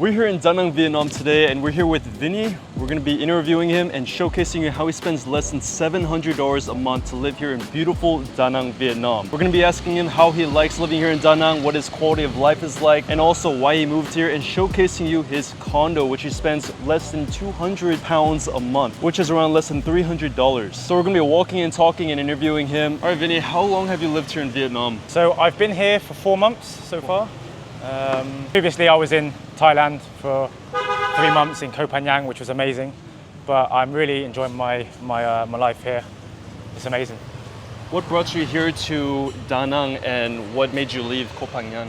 We're here in Da Nang, Vietnam today, and we're here with Vinny. We're going to be interviewing him and showcasing you how he spends less than $700 a month to live here in beautiful Da Nang, Vietnam. We're going to be asking him how he likes living here in Da Nang, what his quality of life is like, and also why he moved here, and showcasing you his condo, which he spends less than 200 pounds a month, which is around less than $300. So we're going to be walking and talking and interviewing him. All right, Vinny, how long have you lived here in Vietnam? So I've been here for 4 months so far. Previously I was in Thailand for 3 months in Koh Phangan, which was amazing. But I'm really enjoying my life here. It's amazing. What brought you here to Da Nang, and what made you leave Koh Phangan?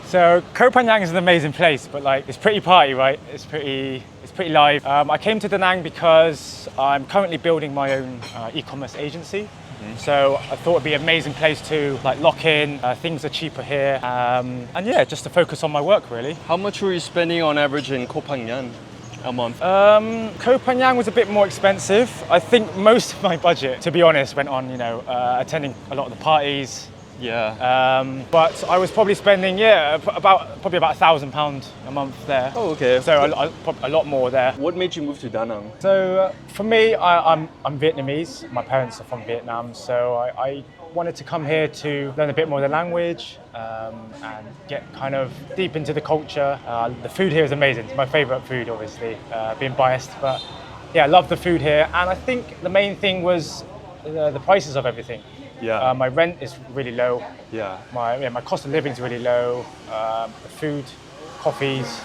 So Koh Phangan is an amazing place, but like it's pretty party, right? It's pretty live. I came to Da Nang because I'm currently building my own e-commerce agency. So I thought it'd be an amazing place to like lock in. Things are cheaper here, and yeah, just to focus on my work really. How much were you spending on average in Koh Phangan a month? Koh Phangan was a bit more expensive. I think most of my budget, to be honest, went on attending a lot of the parties. Yeah. But I was probably spending about £1,000 a month there. Oh, okay. So a lot more there. What made you move to Da Nang? So for me, I'm Vietnamese. My parents are from Vietnam, so I wanted to come here to learn a bit more of the language and get kind of deep into the culture. The food here is amazing. It's my favourite food, obviously, being biased, but yeah, I love the food here. And I think the main thing was the prices of everything. Yeah. My rent is really low. Yeah. My cost of living is really low. The food, coffees,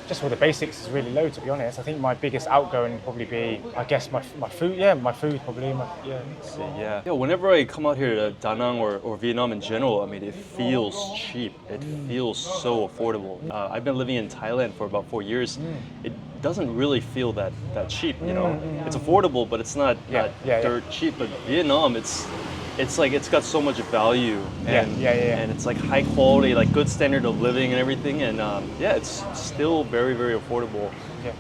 just all the basics is really low, to be honest. I think my biggest outgoing would probably be, I guess, my food. Yeah, my food probably. Yeah. Whenever I come out here to Da Nang or Vietnam in general, I mean, it feels cheap. It feels so affordable. I've been living in Thailand for about 4 years. It doesn't really feel that cheap, you know. It's affordable, but it's not dirt cheap. But Vietnam, it's like it's got so much value, and it's like high quality, like good standard of living and everything, and it's still very, very affordable.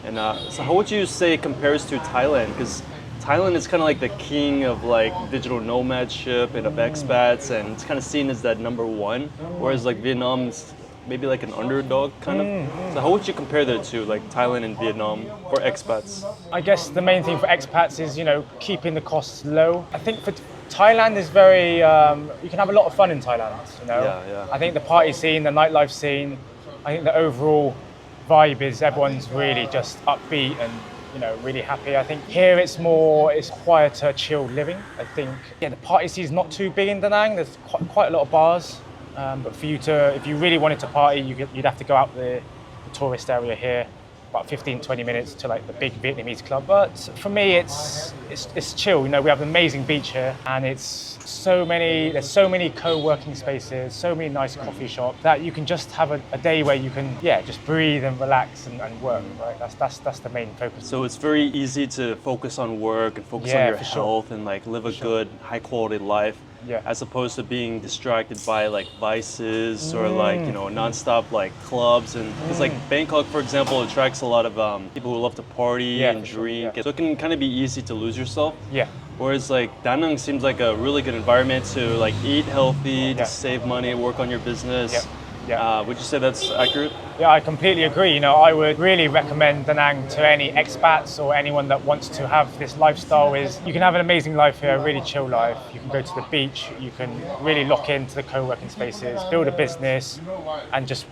And so how would you say it compares to Thailand? Because Thailand is kind of like the king of like digital nomadship and of expats, and it's kind of seen as that #1, whereas like Vietnam's maybe like an underdog kind of. So how would you compare the two, like Thailand and Vietnam, for expats? I guess the main thing for expats is keeping the costs low. I think for Thailand is very, you can have a lot of fun in Thailand, Yeah. I think the party scene, the nightlife scene, I think the overall vibe is everyone's really just upbeat and, really happy. I think here it's quieter, chilled living. I think, the party scene is not too big in Da Nang. There's quite a lot of bars. But if you really wanted to party, you'd have to go out the tourist area here, about 15-20 minutes to like the big Vietnamese club. But for me, it's chill. We have an amazing beach here, and there's so many co-working spaces, so many nice coffee shops that you can just have a day where you can just breathe and relax and work. Right, that's the main focus. So it's very easy to focus on work and focus on your health and like live a good, high quality life. As opposed to being distracted by like vices or like non-stop like clubs, and because like Bangkok, for example, attracts a lot of people who love to party and drink, so it can kind of be easy to lose yourself. Whereas like Da Nang seems like a really good environment to like eat healthy, to save money, work on your business. Would you say that's accurate? Yeah, I completely agree. I would really recommend Da Nang to any expats or anyone that wants to have this lifestyle. You can have an amazing life here, a really chill life. You can go to the beach, you can really lock into the co-working spaces, build a business, and just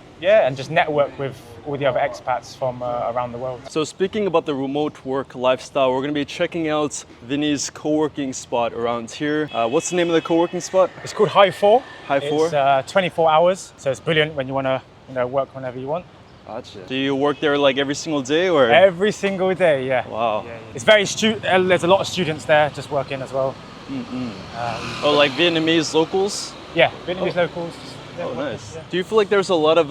network with all the other expats from around the world. So speaking about the remote work lifestyle, we're going to be checking out Vinny's co-working spot around here. What's the name of the co-working spot? It's called High 4. High 4? It's 24 hours, so it's brilliant when you want to work whenever you want. Gotcha. Do you work there like every single day, or? Every single day, yeah. Wow. It's very there's a lot of students there just working as well. Like Vietnamese locals? Yeah, Vietnamese locals. Nice. Do you feel like there's a lot of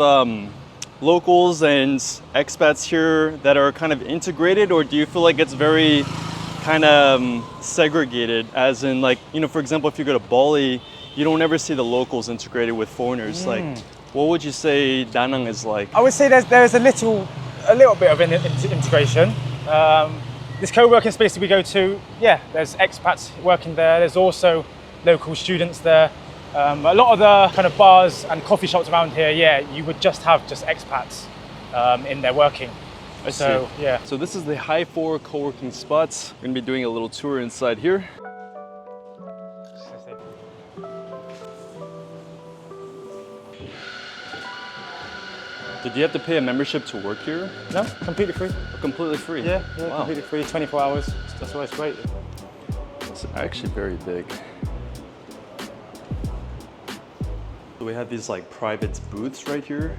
locals and expats here that are kind of integrated, or do you feel like it's very kind of segregated, as in like, for example, if you go to Bali, you don't ever see the locals integrated with foreigners? Like, what would you say Da Nang is like? I would say there's a little bit of integration. This co-working space that we go to, there's expats working there. There's also local students there. A lot of the kind of bars and coffee shops around here, you would just have expats. in their working. I So see. yeah. So this is the High 4 co-working spots. We're gonna be doing a little tour inside here. Did you have to pay a membership to work here? No, completely free. Completely free? Yeah, Wow. completely free, 24 hours. That's why it's great. It's actually very big. So we have these like private booths right here.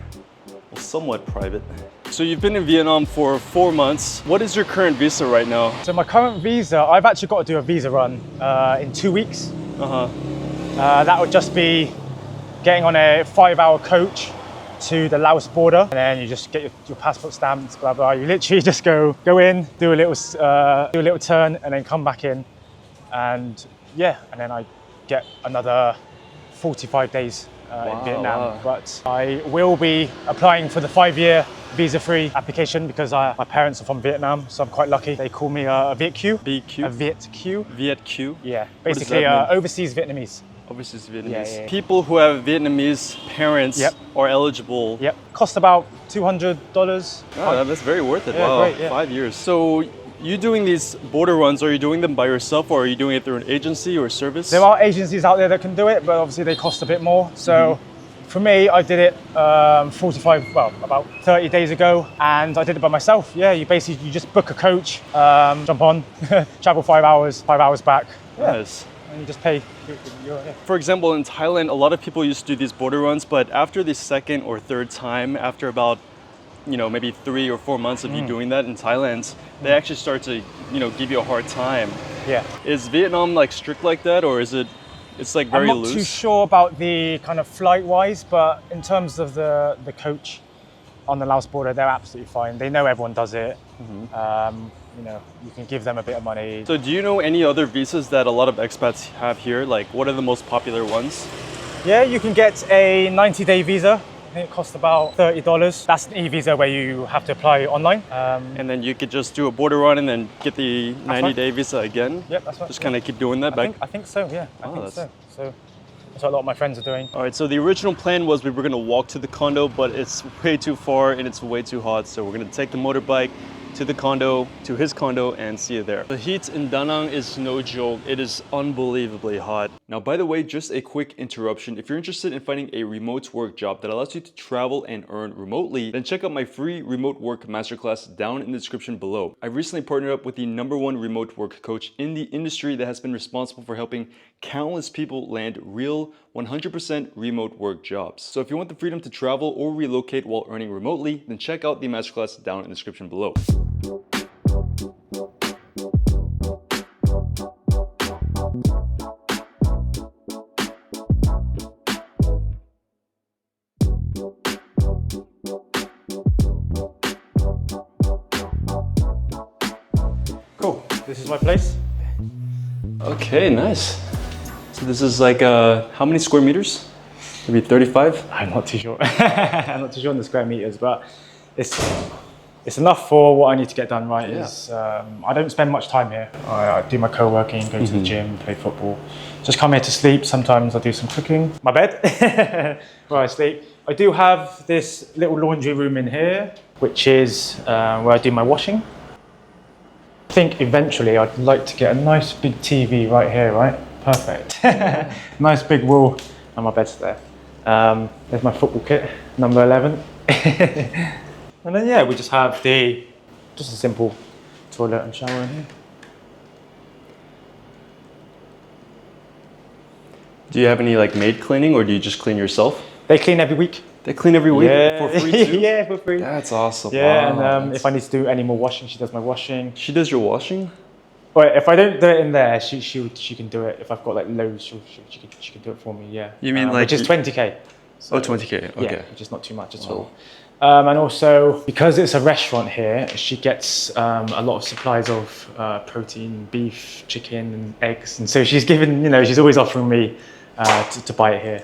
Well, somewhat private. So you've been in Vietnam for 4 months. What is your current visa right now? So my current visa, I've actually got to do a visa run in 2 weeks. That would just be getting on a 5-hour coach to the Laos border, and then you just get your passport stamped, blah blah. You literally just go in, do a little turn, and then come back in, and yeah, and then I get another 45 days in Vietnam. Wow. But I will be applying for the 5-year visa-free application because my parents are from Vietnam, so I'm quite lucky. They call me a Viet Q. BQ? A Viet Q. Viet Q? Yeah, What does basically that mean? overseas Vietnamese. Overseas Vietnamese. Yeah, yeah. People who have Vietnamese parents Yep. are eligible. Yep, cost about $200. Oh, that's very worth it. Yeah, wow, great, yeah. 5 years. So you doing these border runs, are you doing them by yourself or are you doing it through an agency or service? There are agencies out there that can do it, but obviously they cost a bit more. So for me, I did it about 30 days ago, and I did it by myself. Yeah, you just book a coach, jump on, travel 5 hours, 5 hours back. Yeah. Nice. And you just pay. For example, in Thailand, a lot of people used to do these border runs, but after the second or third time, after about maybe 3 or 4 months of you doing that in Thailand, they actually start to give you a hard time. Yeah. Is Vietnam like strict like that, or is it's like very I'm not loose? too sure about the kind of flight-wise, but in terms of the coach on the Laos border, they're absolutely fine. They know everyone does it. You can give them a bit of money. So do you know any other visas that a lot of expats have here? Like what are the most popular ones? Yeah, you can get a 90-day visa. I think it costs about $30. That's an e-visa where you have to apply online. And then you could just do a border run and then get the 90-day visa again? Yep, that's right. Just kind of keep doing that I think so, yeah. I think so. So that's what a lot of my friends are doing. All right, so the original plan was we were gonna walk to the condo, but it's way too far and it's way too hot. So we're gonna take the motorbike to the condo, to his condo, and see you there. The heat in Da Nang is no joke. It is unbelievably hot. Now, by the way, just a quick interruption. If you're interested in finding a remote work job that allows you to travel and earn remotely, then check out my free remote work masterclass down in the description below. I've recently partnered up with the #1 remote work coach in the industry that has been responsible for helping countless people land real 100% remote work jobs. So if you want the freedom to travel or relocate while earning remotely, then check out the masterclass down in the description below. Cool. This is my place. Okay, nice. So this is like, how many square meters? Maybe 35? I'm not too sure. I'm not too sure on the square meters, but it's enough for what I need to get done, right? Yeah. I don't spend much time here. I do my co-working, go to the gym, play football. Just come here to sleep. Sometimes I do some cooking. My bed, where I sleep. I do have this little laundry room in here, which is where I do my washing. I think eventually I'd like to get a nice big TV right here, right? Perfect. Nice big wall, and my bed's there. There's my football kit, number 11. And then yeah, we just have just a simple toilet and shower in here. Do you have any like maid cleaning or do you just clean yourself? They clean every week. They clean every week Yeah. for free too? Yeah, for free. That's awesome. Yeah, Wow. and if I need to do any more washing, she does my washing. She does your washing? Or if I don't do it in there, she can do it. If I've got like loads, she can do it for me. Yeah. You mean like which is 20k. So, Oh, 20K, okay. Yeah, which is not too much at all. And also, because it's a restaurant here, she gets a lot of supplies of protein, beef, chicken, and eggs. And so she's given, she's always offering me to buy it here.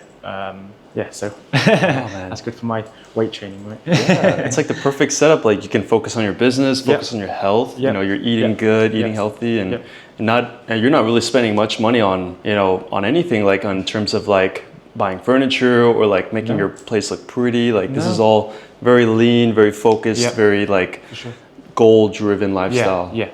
Yeah, so that's good for my weight training, right? Yeah, it's like the perfect setup. Like you can focus on your business, focus on your health. Yep. You're eating good, eating healthy, and you're not really spending much money on on anything like in terms of like buying furniture or like making your place look pretty. Like this is all very lean, very focused, very like goal-driven lifestyle. Yeah,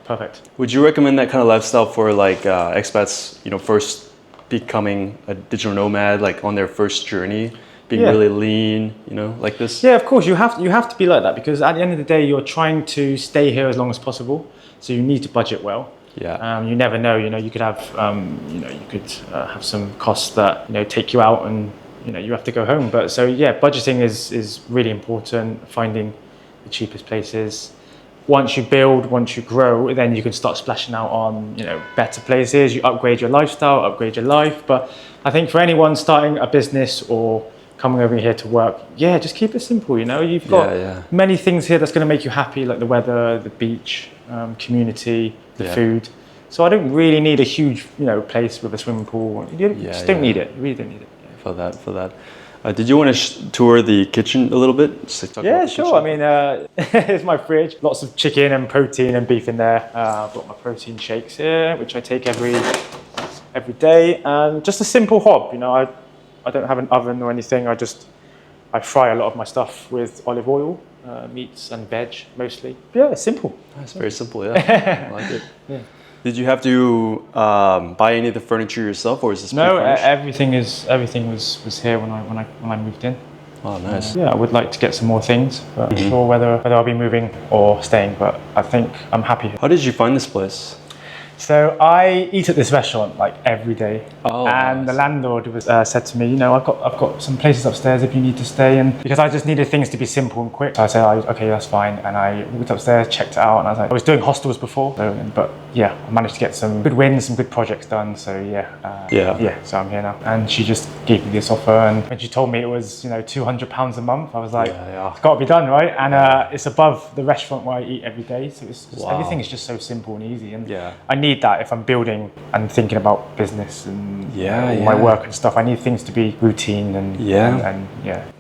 perfect. Would you recommend that kind of lifestyle for like expats, you know, first becoming a digital nomad, like on their first journey, being really lean, you know, like this? Yeah, of course, you have to be like that, because at the end of the day, you're trying to stay here as long as possible. So you need to budget well. Yeah. You never know, you know, you could have, you know, you could have some costs that, you know, take you out and, you know, you have to go home. But so, yeah, budgeting is really important, finding the cheapest places. Once you build, once you grow, then you can start splashing out on, you know, better places. You upgrade your lifestyle, upgrade your life. But I think for anyone starting a business or coming over here to work, just keep it simple. You know, you've got many things here that's going to make you happy, like the weather, the beach, community, the food. So I don't really need a huge, you know, place with a swimming pool. You just don't need it. You really don't need it. For that. Did you want to tour the kitchen a little bit? Yeah, sure. I mean, here's my fridge. Lots of chicken and protein and beef in there. I've got my protein shakes here, which I take every day. And just a simple hob. You know, I don't have an oven or anything. I fry a lot of my stuff with olive oil, meats and veg mostly. Yeah, it's simple. It's very simple. Yeah, I like it. Yeah. Did you have to buy any of the furniture yourself, or is this pre-furnished? Everything was here when I moved in. Oh, nice. I would like to get some more things, but I'm not sure whether I'll be moving or staying. But I think I'm happy here. How did you find this place? So I eat at this restaurant like every day, and the landlord was said to me, you know, I've got some places upstairs if you need to stay, and because I just needed things to be simple and quick, I said, okay, that's fine, and I walked upstairs, checked it out, and I was like, I was doing hostels before, but yeah, I managed to get some good wins, some good projects done, so so I'm here now, and she just gave me this offer, and when she told me it was, you know, £200 a month, I was like, it's got to be done, right? And it's above the restaurant where I eat every day, so it's just, everything is just so simple and easy, and I need that if I'm building and thinking about business and my work and stuff. I need things to be routine and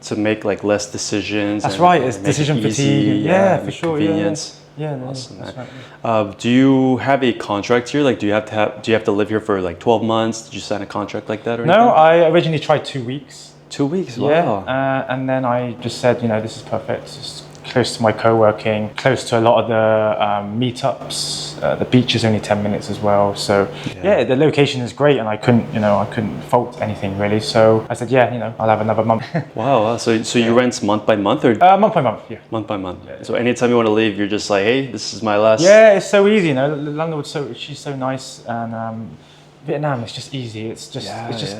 to make like less decisions. That's right. It's decision fatigue. For sure. Convenience. Awesome, that's right. Do you have a contract here? Like, do you have to live here for like 12 months? Did you sign a contract like that or anything? No, I originally tried 2 weeks. 2 weeks. Wow. And then I just said, you know, this is perfect. It's close to my co-working, close to a lot of the meetups. The beach is only 10 minutes as well. So the location is great, and I couldn't fault anything really. So I said, you know, I'll have another month. Wow. So you rent month by month or? Month by month, yeah. Month by month. Yeah. So anytime you want to leave, you're just like, hey, this is my last. Yeah, it's so easy. You know, the landlord's she's so nice, and Vietnam, it's just easy. It's just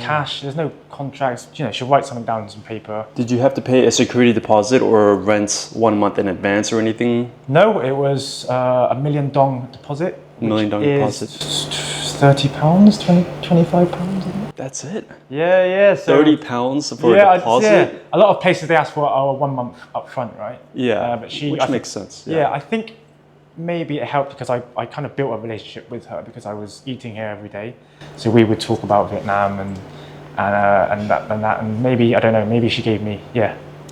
cash. There's no contracts. You know, she'll write something down on some paper. Did you have to pay a security deposit or rent 1 month in advance or anything? No, it was $1 million deposit. $1 million deposit. £30, £25. That's it. Yeah. So £30 for a deposit. A lot of places they ask for 1 month up front, right? Yeah, but which makes sense. Yeah, I think maybe it helped because I kind of built a relationship with her because I was eating here every day. So we would talk about Vietnam and that and maybe, I don't know, maybe she gave me,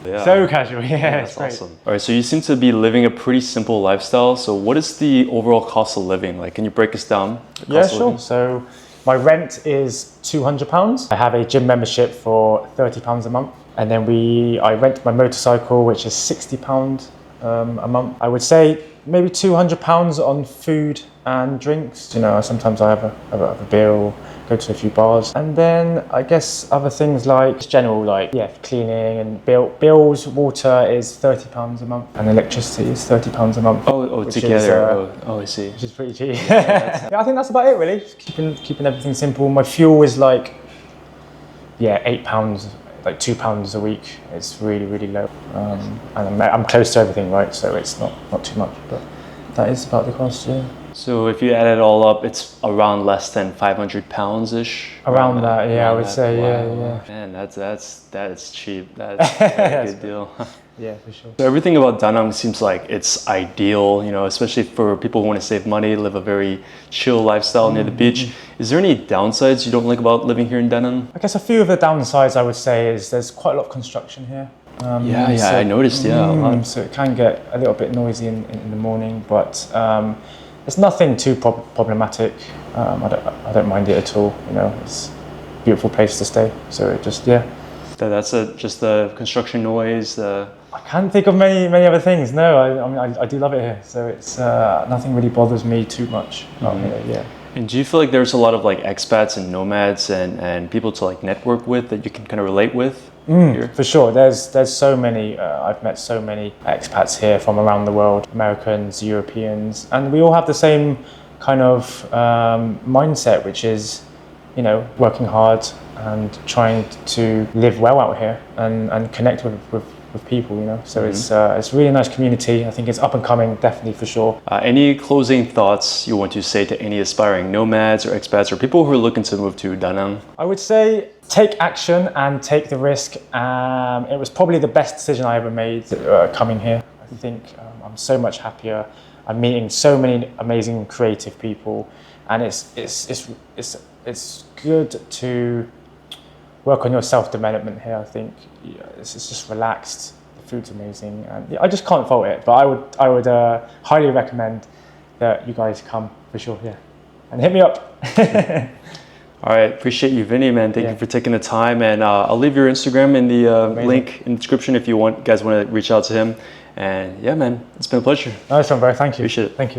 so casual. That's awesome. All right, so you seem to be living a pretty simple lifestyle. So what is the overall cost of living? Like, can you break us down? Yeah, sure. So my rent is £200. I have a gym membership for £30 a month. And then I rent my motorcycle, which is £60 a month. I would say maybe £200 on food and drinks. You know, sometimes I have a beer or go to a few bars. And then I guess other things like general, like cleaning and bills. Water is £30 a month, and electricity is £30 a month. Oh, together. I see. Which is pretty cheap. I think that's about it really. Just keeping everything simple. My fuel is like £8. Like £2 a week. It's really, really low, and I'm close to everything, right? So it's not too much, but that is about the cost. Yeah. So if you add it all up, it's around less than £500 ish. Around that, I would say. Yeah. Man, that's cheap. That's a good deal. Yeah, for sure. So everything about Da Nang seems like it's ideal, you know, especially for people who want to save money, live a very chill lifestyle near the beach. Is there any downsides you don't like about living here in Da Nang? I guess a few of the downsides I would say is there's quite a lot of construction here. I noticed. A lot. So it can get a little bit noisy in the morning, but it's nothing too problematic. I don't mind it at all. You know, beautiful place to stay. So it just, yeah. That's just the construction noise. I can't think of many other things. No, I mean, I do love it here. So it's nothing really bothers me too much out here. Yeah. And do you feel like there's a lot of like expats and nomads and people to like network with that you can kind of relate with here? For sure. There's so many. I've met so many expats here from around the world, Americans, Europeans, and we all have the same kind of mindset, which is, you know, working hard and trying to live well out here and connect with people, you know. So it's a really nice community. I think it's up and coming, definitely, for sure. Any closing thoughts you want to say to any aspiring nomads or expats or people who are looking to move to Da Nang? I would say take action and take the risk. It was probably the best decision I ever made coming here. I think I'm so much happier. I'm meeting so many amazing creative people, and it's good to work on your self-development here. I think it's just relaxed. The food's amazing, and I just can't fault it. But I would highly recommend that you guys come for sure. Yeah, and hit me up. All right, appreciate you, Vinny, man. Thank you for taking the time, and I'll leave your Instagram in the link in the description if you guys want to reach out to him. And yeah, man, it's been a pleasure. Nice one, bro. Thank you. Appreciate it. Thank you.